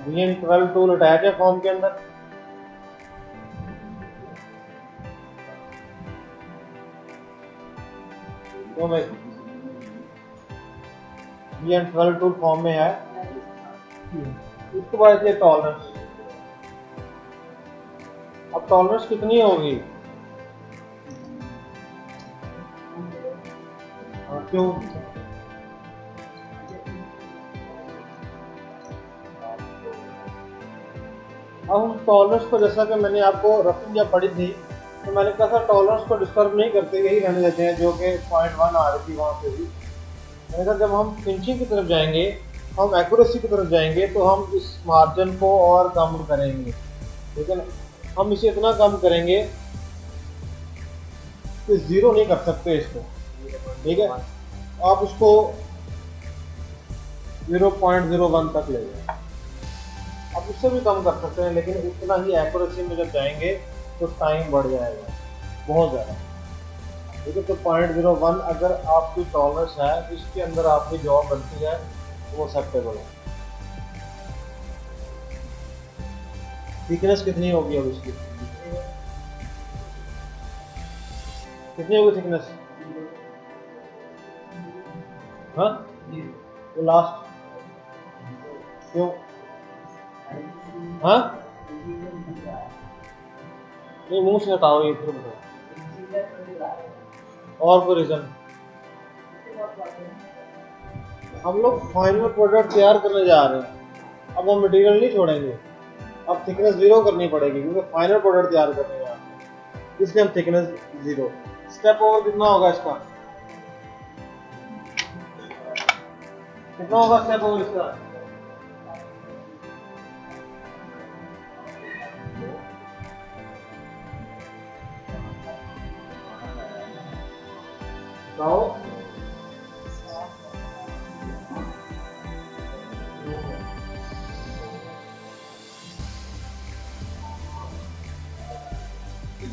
VN12 tool attach है form के अंदर। तो भाई VN12 टूल फॉर्म में है। उसके बाद ये टॉलरेंस। अब टॉलरेंस कितनी होगी? क्यों? अब हम टॉलरेंस को, जैसा कि मैंने आपको रफिंग जब पढ़ी थी तो मैंने कहा था टॉलरेंस को डिस्टर्ब नहीं करते, यही रहने देते हैं, जो कि 0.1 आ रही थी वहाँ पे भी। मैंने कहा जब हम फिनिशिंग की तरफ जाएंगे, हम एक्यूरेसी की तरफ जाएंगे, तो हम इस मार्जिन को और कम करेंगे, ठीक है ना। हम इसे इतना कम करेंगे कि ज़ीरो नहीं कर सकते इसको, ठीक है। आप उसको 0.01 तक ले जाए, आप उससे भी कम कर सकते हैं, लेकिन उतना ही एक्यूरेसी में जब जाएंगे तो टाइम बढ़ जाएगा बहुत ज़्यादा, ठीक है। तो 0.01 अगर आपकी टॉलरेंस है, इसके अंदर आपकी जॉब बनती है, वो एक्सेप्टेबल है। थिकनेस कितनी होगी अब इसकी? कितनी होगी थिकनेस? हाँ, वो लास्ट क्यों? हाँ, नहीं मुंह से हटाओ ये, फिर बताओ और कोई रीजन। हम लोग फाइनल प्रोडक्ट तैयार करने जा रहे हैं, अब हम मटेरियल नहीं छोड़ेंगे, अब थिकनेस जीरो करनी पड़ेगी, क्योंकि फाइनल प्रोडक्ट तैयार करने जा रहे हैं, इसलिए हम थिकनेस जीरो। स्टेप ओवर कितना होगा इसका? कितना होगा स्टेप ओवर इसका? बताओ।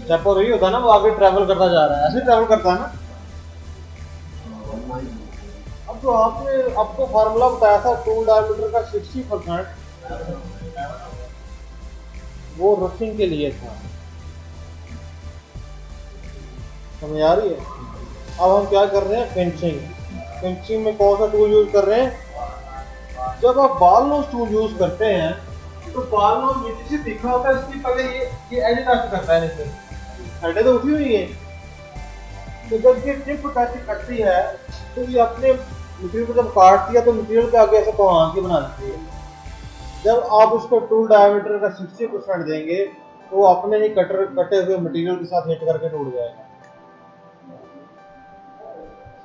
स्टेप ओवर ही होता है ना, वो आगे ट्रैवल करता जा रहा है, ऐसे ट्रैवल करता है ना। अब तो आपने आपको फार्मूला बताया था टूल डायमीटर का 60%, वो रफिंग के लिए था, समझ आ रही है। अब हम क्या कर रहे हैं? फिनिशिंग। फिनिशिंग में कौन सा टूल यूज कर रहे हैं? जब आप बाल नोज टूल यूज करते हैं तो बाल नोज नीचे से दिखा होता है, इसकी पहले ये एज टच करता है नीचे, साइडें तो उठी हुई है, तो जब ये टिप कटती है तो ये अपने मटेरियल को जब काटती है तो मटेरियल के आगे ऐसे कोहान की बना देती है। जब आप उसको टूल डायमीटर का 60% देंगे तो वो अपने ही कटे हुए मटेरियल के साथ हिट करके टूट जाएगा।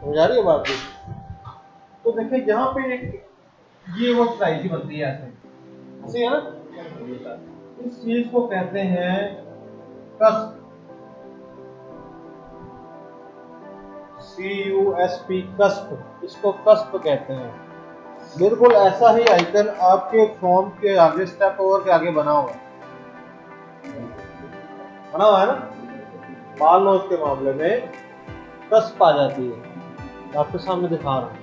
समझ आ रही है बात? तो देखिए यहाँ पे ये वो स्लाइस बनती है ऐसे है ना। इस चीज को कहते हैं कस्प, CUSP, कस्प, इसको कस्प कहते हैं। बिल्कुल ऐसा ही आइकन आपके फॉर्म के आगे, स्टेप ओवर के आगे बना हुआ है ना। बाल नोज के मामले में कस्प आ जाती है, आपके सामने दिखा रहा हूं।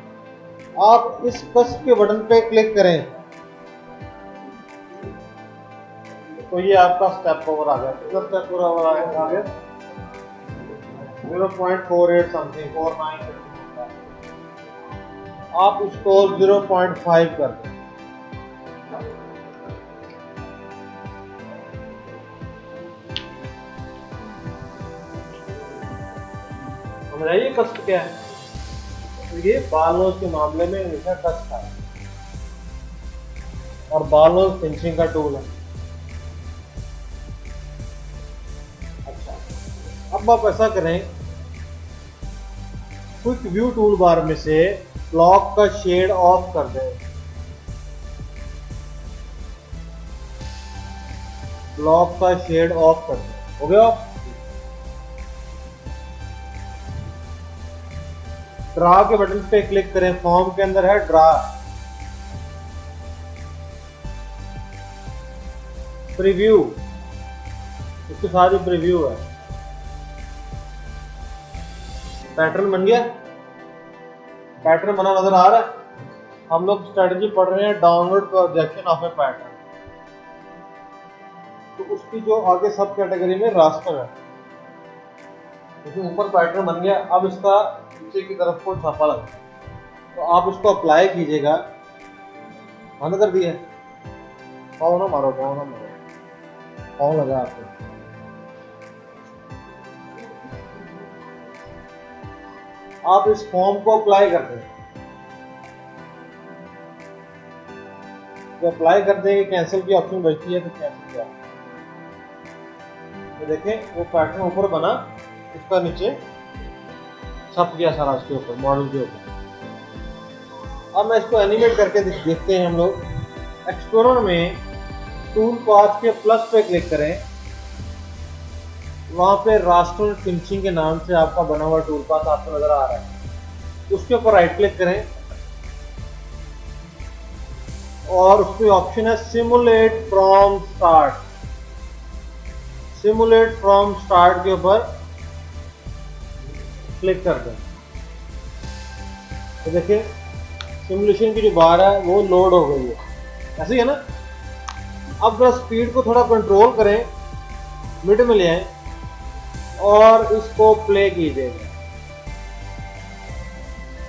आप इस कस्प के बटन पे क्लिक करें तो ये आपका स्टेप ओवर आ गया। कितना स्टेप ओवर आ गया? 0.48 समथिंग, 49। आप उसको 0.5 कर दें। समझाइए कष्ट क्या है। तो ये बाल नोज के मामले में हमेशा कष्ट है, और बाल नोज फिनिशिंग का टूल है। अच्छा, अब आप ऐसा करें, क्विक व्यू टूल बार में से ब्लॉक का शेड ऑफ कर दें। ब्लॉक का शेड ऑफ कर दें, हो गया। ड्रा के बटन पे क्लिक करें, फॉर्म के अंदर है ड्रा, प्रीव्यू, इसके साथ ही प्रीव्यू है। पैटर्न बन गया, पैटर्न बना नजर आ रहा है। हम लोग स्ट्रेटजी पढ़ रहे हैं, download projection of A pattern. तो उसकी जो आगे सब कैटेगरी में रास्टर है, क्योंकि ऊपर पैटर्न बन गया। अब इसका नीचे की तरफ को छापा लगा, तो आप इसको अप्लाई कीजिएगा। बंद कर दिया, पाँव ना मारो, पाँव ना मारो, पाँव लगा आपको। आप इस फॉर्म को अप्लाई कर दें, तो अप्लाई कर देंगे, कैंसिल की ऑप्शन बचती है तो कैंसिल किया। तो देखें वो पैटर्न ऊपर बना, उसका नीचे छप गया सारा उसके ऊपर, मॉडल के ऊपर। अब मैं इसको एनिमेट करके देखते हैं हम लोग। एक्सप्लोरर में टूल पाथ के प्लस पे क्लिक करें, वहां पे रास्टर पिंचिंग के नाम से आपका बना हुआ टूल पाथ आपको नजर आ रहा है। उसके ऊपर राइट क्लिक करें और उसमें ऑप्शन है simulate from start. Simulate from start के ऊपर क्लिक कर दें, तो देखिए सिमुलेशन की जो बार है वो लोड हो गई है, ऐसे ही है ना। अब जरा स्पीड को थोड़ा कंट्रोल करें, मिड में ले आए और इसको प्ले कीजिएगा।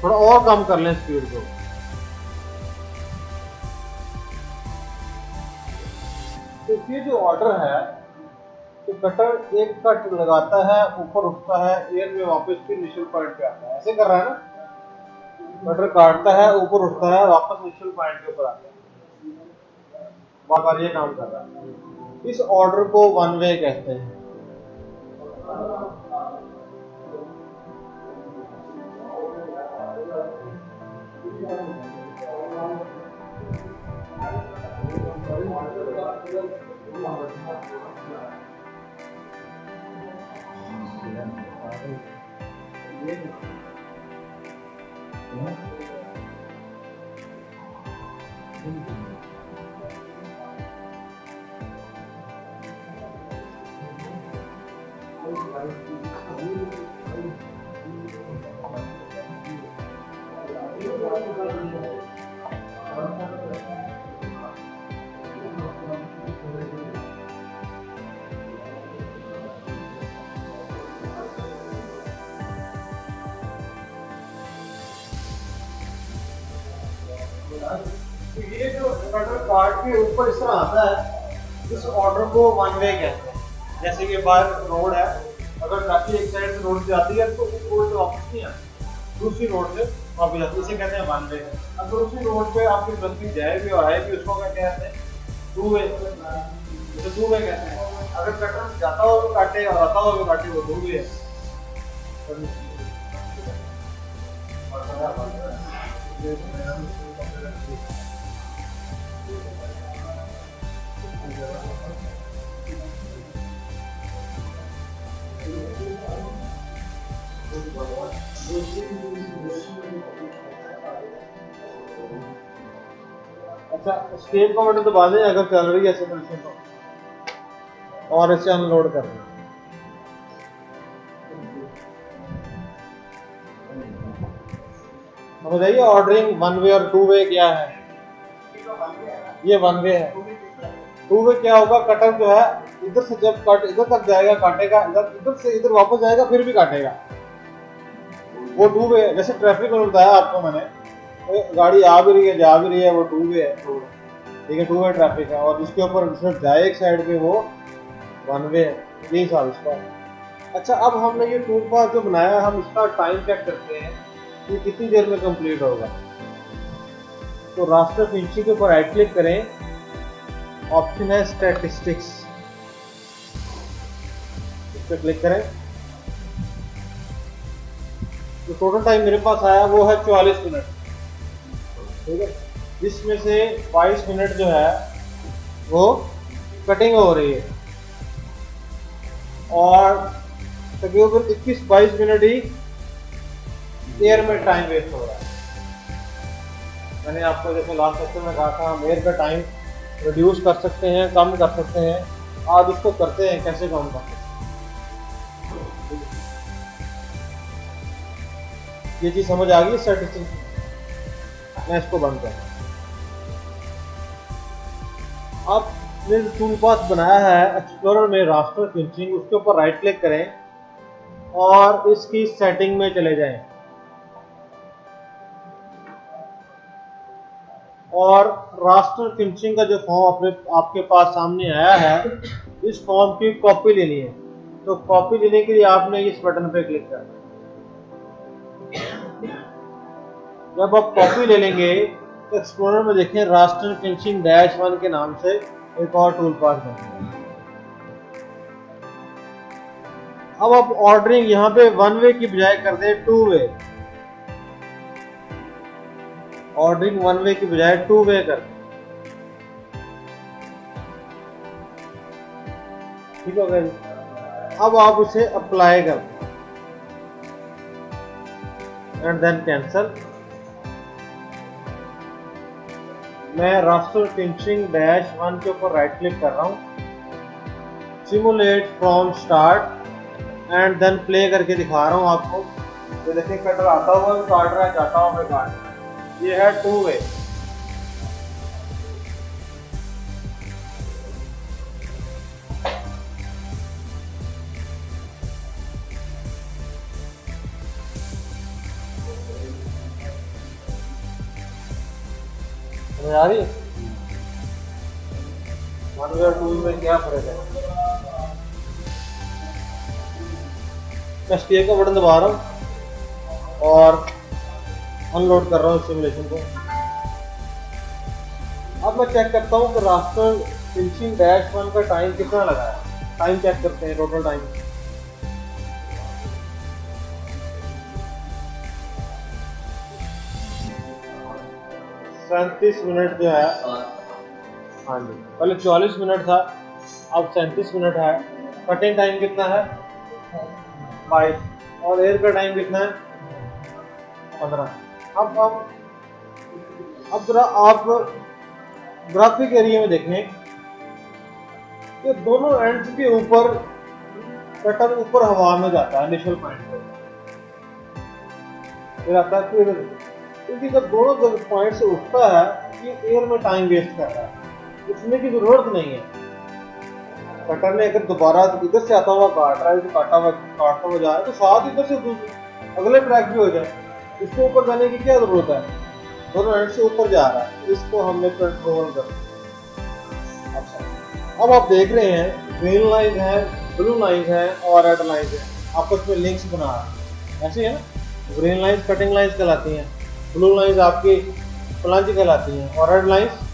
थोड़ा और कम कर लें स्पीड को। तो ये जो ऑर्डर है, तो कटर एक कट लगाता है, ऊपर उठता है, एयर में वापस फिर इनिशियल पॉइंट पे आता है, ऐसे कर रहा है ना। कटर काटता है, ऊपर उठता है, वापस इनिशियल पॉइंट के ऊपर आता है, बार बार ये काम कर रहा है। इस ऑर्डर को वन वे कहते हैं। ये जो कटर कार्ड के ऊपर इस तरह आता है, इस ऑर्डर को वन वे कहते हैं। जैसे कि बाहर रोड है, अगर ट्रैफिक एक साइड से रोड से आती है तो उस रोड से वापस नहीं आती, दूसरी रोड से वापस आती है, इसे कहते हैं वन वे। अगर उसी रोड पे आपकी ट्रैफिक जाए भी और आए भी, उसको क्या कहते हैं, टू वे, तो टू वे कहते हैं। अगर कटर जाता हो तो काटे और आता हो तो काटे, वो टू वे है। अच्छा, स्केप का बटन दबा दें अगर चल रही है सिमुलेशन तो, और इसे अनलोड कर दें। अब बताइए ऑर्डरिंग वन वे और टू वे क्या है। ये वन वे है। टू वे क्या होगा, कटर जो है इधर से जब कट इधर तक जाएगा काटेगा, इधर से इधर वापस जाएगा फिर भी काटेगा, वो टू वे है। जैसे ट्रैफिक में बताया आपको मैंने, तो गाड़ी आ भी रही है जा भी रही है, वो टू वे है, ठीक है, टू वे ट्रैफिक है। और जिसके ऊपर सिर्फ जाए एक साइड पे वो वन वे है। यही साल इसका। अच्छा, अब हमने ये टूल पाथ जो बनाया है, हम इसका टाइम चेक करते हैं कि कितनी देर में कंप्लीट होगा। तो रास्टर पिंचिंग के ऊपर राइट क्लिक करें, ऑप्शन है स्टैटिस्टिक्स, इस पर क्लिक करें। तो टोटल टाइम मेरे पास आया वो है 44 मिनट, ठीक है, जिसमें से 22 मिनट जो है वो कटिंग हो रही है और तकरीबन 21-22 मिनट ही एयर में टाइम वेस्ट हो रहा है। मैंने आपको जैसे लास्ट लेक्चर में कहा था, हम एयर का टाइम रिड्यूस कर सकते हैं, कम कर सकते हैं। आज इसको करते हैं कैसे कम कर सकते हैं। ये चीज समझ आ गई स्टैटिस्टिक्स। मैं इसको बंद कर, अब आपने जो टूल पाथ बनाया है एक्सप्लोरर में रास्टर फिनिशिंग, उसके ऊपर राइट क्लिक करें और इसकी सेटिंग में चले जाएं और रास्टर फिनिशिंग का जो फॉर्म आपके पास सामने आया है, इस फॉर्म की कॉपी लेनी है। तो कॉपी लेने के लिए आपने इस बटन पे क्लिक करना है। जब आप कॉपी ले लेंगे तो एक्सप्लोरर में देखें रास्टर फिनिशिंग -1 के नाम से एक और टूल पाथ बनेगा। अब आप ऑर्डरिंग यहाँ पे 1 वे की बजाय कर दें 2 वे। ऑर्डरिंग 1 वे की बजाय 2 वे कर दें। ठीक हो गया जी। अब आप इसे अप्लाई कर दें एंड देन कैंसल। मैं रास्टर फिनिशिंग -1 के ऊपर राइट क्लिक कर रहा हूँ, simulate from start and then play करके दिखा रहा हूँ आपको। तो देखिए कटर आता हुआ भी काट रहा है, जाता हुआ भी काट रहा है। ये है 2 वे। समझ आ रही है 1 वे और 2 वे में क्या फर्क है? मैं स्टे का बटन दबा रहा हूँ और अनलोड कर रहा हूँ सिमुलेशन को। अब मैं चेक करता हूँ कि रास्टर फिनिशिंग -1 का टाइम कितना लगा है। टाइम चेक करते हैं, टोटल टाइम 37 मिनट जो है। हाँ जी, पहले 44 मिनट था, अब 37 मिनट है। कटिंग टाइम कितना है 5 और एयर का टाइम कितना है 15। अब जरा आप ग्राफिक एरिया में देखें कि दोनों एंड्स के ऊपर कटर ऊपर हवा में जाता है इनिशियल पॉइंट पे, फिर आता है फिर, क्योंकि जब दोनों पॉइंट से उठता है ये एयर में टाइम वेस्ट कर रहा है, उठने की जरूरत नहीं है। कटर ने अगर दोबारा इधर से आता हुआ काट रहा है तो काटता हुआ जा रहा है तो साथ इधर से अगले ट्रैक भी हो जाए, इसको ऊपर जाने की क्या जरूरत है? दोनों एंड से ऊपर जा रहा है, इसको हमने कंट्रोल कर। अच्छा, अब आप देख रहे हैं ग्रीन लाइन है, ब्लू लाइन है और रेड लाइन है, आपस में लिंक्स बना रहा है। ऐसे है ना, ग्रीन लाइंस कटिंग लाइंस कहलाती हैं, ब्लू लाइंस आपकी फ्लंज कहलाती हैं और रेड लाइंस